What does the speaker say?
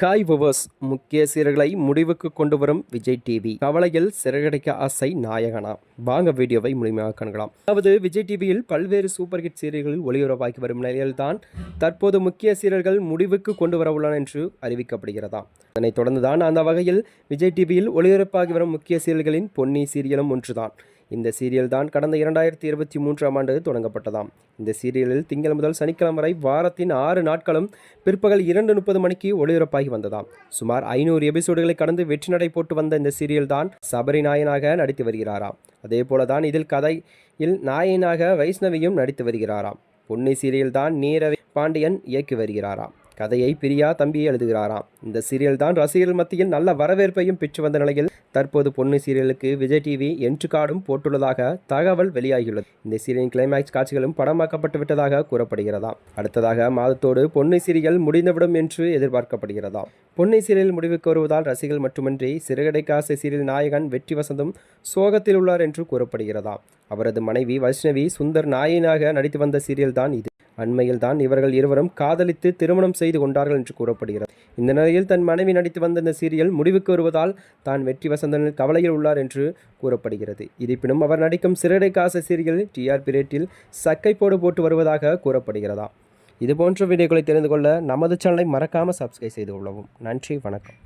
Hi viewers, முக்கிய சீரியல்களை முடிவுக்கு கொண்டு வரும் விஜய் டிவி. கவலையில் சிறகடிக்க ஆசை நாயகனா? வாங்க வீடியோவை முழுமையாக காணலாம். அதாவது விஜய் டிவியில் பல்வேறு சூப்பர் ஹிட் சீரியல்களில் ஒளிபரப்பாகி வரும் நிலையில்தான் தற்போது முக்கிய சீரியல்கள் முடிவுக்கு கொண்டு வர உள்ளன என்று அறிவிக்கப்படுகிறதா. அதனைத் தொடர்ந்துதான் அந்த வகையில் விஜய் டிவியில் ஒளிபரப்பாகி வரும் முக்கிய சீரியல்களின் பொன்னி சீரியலும் ஒன்றுதான். இந்த சீரியல் தான் கடந்த 2023ஆம் ஆண்டு தொடங்கப்பட்டதாம். இந்த சீரியலில் திங்கள் முதல் சனிக்கிழமை வரை வாரத்தின் 6 நாட்களும் பிற்பகல் 2:30 மணிக்கு ஒளிபரப்பாகி வந்ததாம். சுமார் 500 எபிசோடுகளை கடந்து வெற்றி நடை போட்டு வந்த இந்த சீரியல் தான் சபரி நாயனாக நடித்து வருகிறாராம். அதே போலதான் இதில் கதையில் நாயனாக வைஷ்ணவியும் நடித்து வருகிறாராம். பொன்னி சீரியல் தான் நீரவி பாண்டியன் இயக்கி வருகிறாராம். கதையை பிரியா தம்பி எழுதுகிறாராம். இந்த சீரியல் தான் ரசிகர்கள் மத்தியில் நல்ல வரவேற்பையும் பெற்று வந்த நிலையில் தற்போது பொன்னி சீரியலுக்கு விஜய் டிவி என்ட்ரி கார்டும் போட்டுள்ளதாக தகவல் வெளியாகியுள்ளது. இந்த சீரியலின் கிளைமேக்ஸ் காட்சிகளும் படமாக்கப்பட்டு விட்டதாக கூறப்படுகிறதாம். அடுத்ததாக மாதத்தோடு பொன்னி சீரியல் முடிந்துவிடும் என்று எதிர்பார்க்கப்படுகிறதாம். பொன்னி சீரியல் முடிவுக்கு வருவதால் ரசிகர்கள் மட்டுமின்றி சிறகடிக்க ஆசை சீரியல் நாயகன் வெற்றி வசந்தும் சோகத்தில் உள்ளார் என்று கூறப்படுகிறதாம். அவரது மனைவி வைஷ்ணவி சுந்தர் நாயகனாக நடித்து வந்த சீரியல் தான் இது. அண்மையில் தான் இவர்கள் இருவரும் காதலித்து திருமணம் செய்து கொண்டார்கள் என்று கூறப்படுகிறது. இந்த நிலையில் தன் மனைவி நடித்து வந்த இந்த சீரியல் முடிவுக்கு வருவதால் தான் வெற்றி வசந்தனில் கவலையில் உள்ளார் என்று கூறப்படுகிறது. இருப்பினும் அவர் நடிக்கும் சிறகடிக்க ஆசை சீரியல் டிஆர்பி ரேட்டில் சக்கை போட்டு வருவதாக கூறப்படுகிறதா. இதுபோன்ற வீடியோக்களை தெரிந்து கொள்ள நமது சேனலை மறக்காமல் சப்ஸ்கிரைப் செய்து கொள்ளவும். நன்றி, வணக்கம்.